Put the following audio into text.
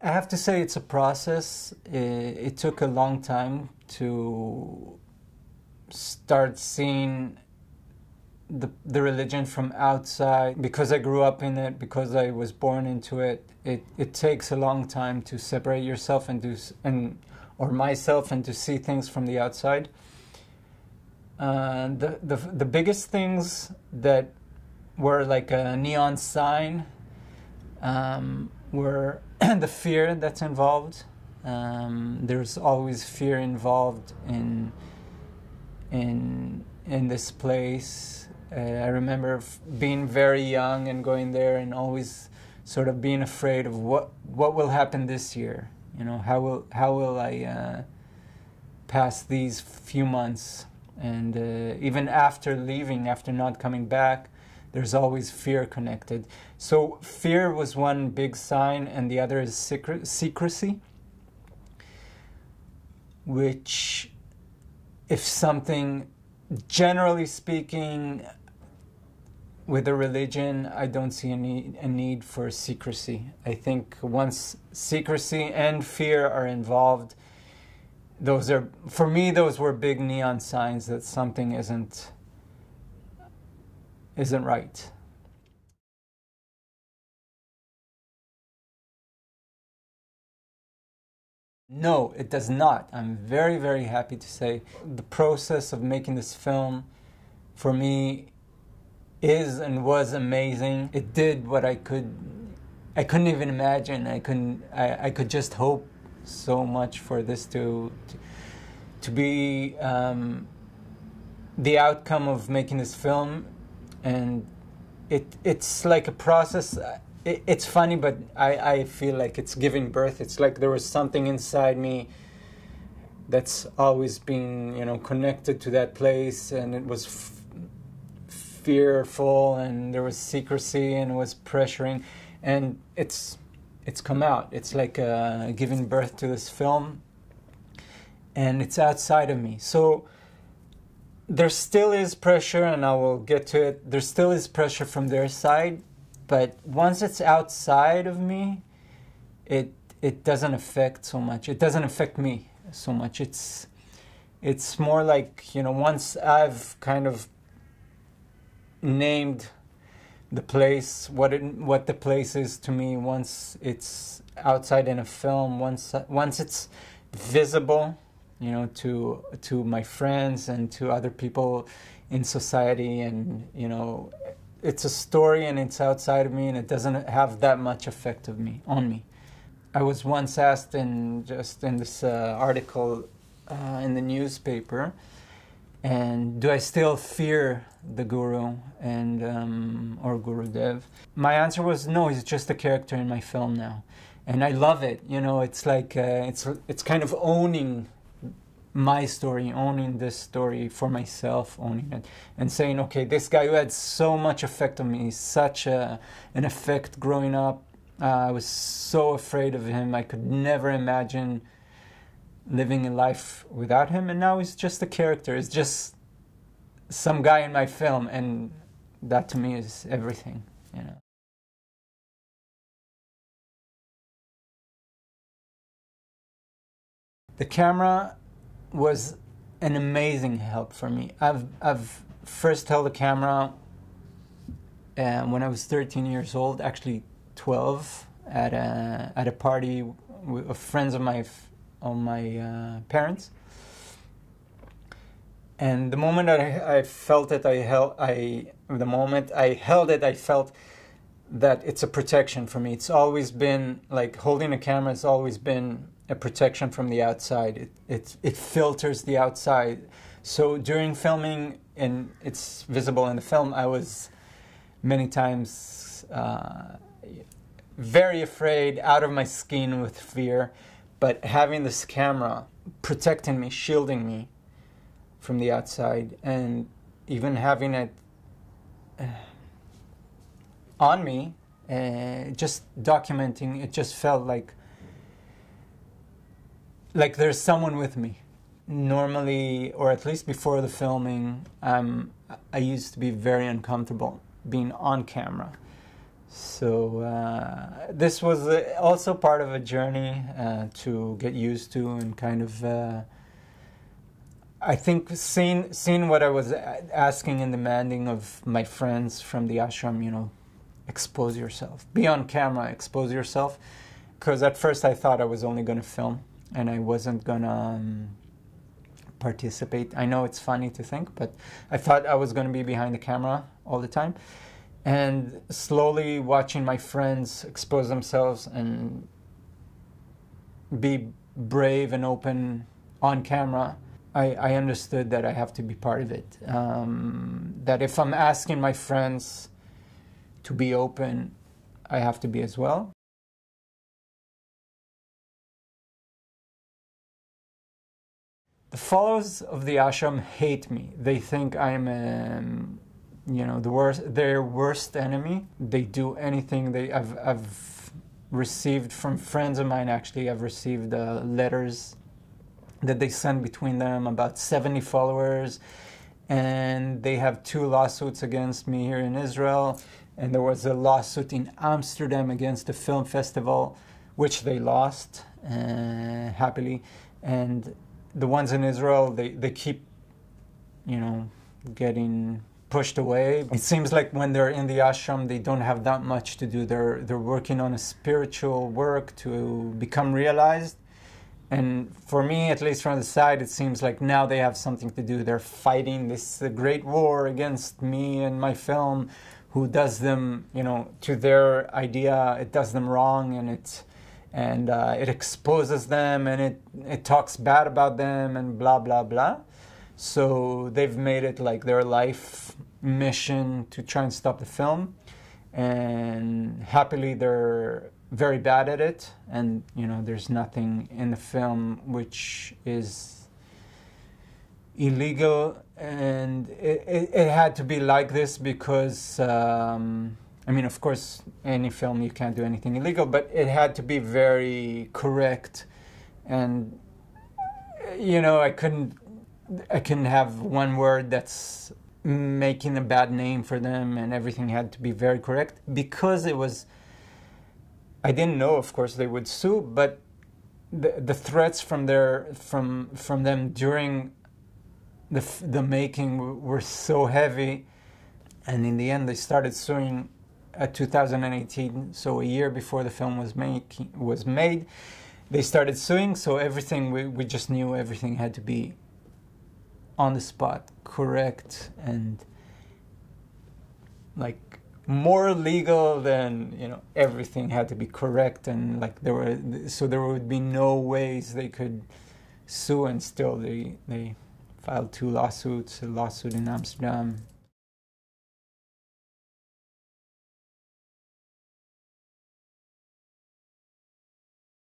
I have to say it's a process. It took a long time to start seeing the religion from outside. Because I grew up in it, because I was born into it, it takes a long time to separate yourself or myself and to see things from the outside. The biggest things that were like a neon sign were the fear that's involved. There's always fear involved in this place. I remember being very young and going there and always sort of being afraid of what will happen this year. You know, how will I pass these few months? And even after leaving, after not coming back, there's always fear connected. So fear was one big sign, and the other is secrecy, which, if something, generally speaking, with a religion, I don't see a need for secrecy. I think once secrecy and fear are involved, for me, those were big neon signs that something isn't right. No, it does not. I'm very, very happy to say the process of making this film, for me, is and was amazing. It did what I couldn't even imagine. I could just hope so much for this to be the outcome of making this film. And it's like a process. It's funny, but I feel like it's giving birth. It's like there was something inside me that's always been, connected to that place, and it was fearful, and there was secrecy, and it was pressuring, and it's come out. It's like giving birth to this film, and it's outside of me. So there still is pressure, and I will get to it. There still is pressure from their side, but once it's outside of me, it doesn't affect so much. It doesn't affect me so much. It's more like, once I've kind of named the place, what the place is to me, once it's outside in a film, once it's visible, to my friends and to other people in society, and it's a story and it's outside of me, and it doesn't have that much effect on me. I was once asked in this article in the newspaper, and do I still fear the Guru and or Gurudev? My answer was no. He's just a character in my film now, and I love it. It's like it's kind of owning my story, owning this story for myself, owning it, and saying, okay, this guy who had so much effect on me, such an effect growing up. I was so afraid of him. I could never imagine living a life without him, and now he's just a character. It's just some guy in my film, and that to me is everything. The camera was an amazing help for me. I've first held a camera when I was 13 years old, actually 12, at a party with friends of my parents. And the moment I felt it, the moment I held it, I felt that it's a protection for me. It's always been like holding a camera. It's always been a protection from the outside. It filters the outside. So during filming, and it's visible in the film, I was many times very afraid, out of my skin with fear. But having this camera protecting me, shielding me from the outside, and even having it on me, just documenting, it just felt like there's someone with me. Normally, or at least before the filming, I used to be very uncomfortable being on camera. So this was also part of a journey to get used to, and kind of I think seeing what I was asking and demanding of my friends from the ashram, you know, expose yourself, be on camera, expose yourself. Because at first I thought I was only going to film and I wasn't going to participate. I know it's funny to think, but I thought I was going to be behind the camera all the time. And slowly watching my friends expose themselves and be brave and open on camera, I understood that I have to be part of it. That if I'm asking my friends to be open, I have to be as well. The followers of the ashram hate me. They think I'm you know, their worst enemy. They do anything. I've received from friends of mine, actually, I've received letters that they send between them, about 70 followers, and they have 2 lawsuits against me here in Israel, and there was a lawsuit in Amsterdam against the film festival, which they lost, happily, and the ones in Israel, they keep, you know, getting pushed away. It seems like when they're in the ashram, they don't have that much to do. They're working on a spiritual work to become realized. And for me, at least from the side, it seems like now they have something to do. They're fighting this great war against me and my film, who does them, you know, to their idea, it does them wrong, and it exposes them, and it talks bad about them, and blah, blah, blah. So they've made it like their life mission to try and stop the film. And happily, they're very bad at it, and you know, there's nothing in the film which is illegal, and it had to be like this because I mean, of course, any film, you can't do anything illegal, but it had to be very correct. And you know, I couldn't have one word that's making a bad name for them, and everything had to be very correct, because it was, I didn't know, of course, they would sue, but the threats from them during the making were so heavy, and in the end they started suing at 2018, so a year before the film was made, they started suing. So everything, we just knew everything had to be on the spot, correct, and like more legal than, you know, everything had to be correct, and like there would be no ways they could sue, and still they filed 2 lawsuits, a lawsuit in Amsterdam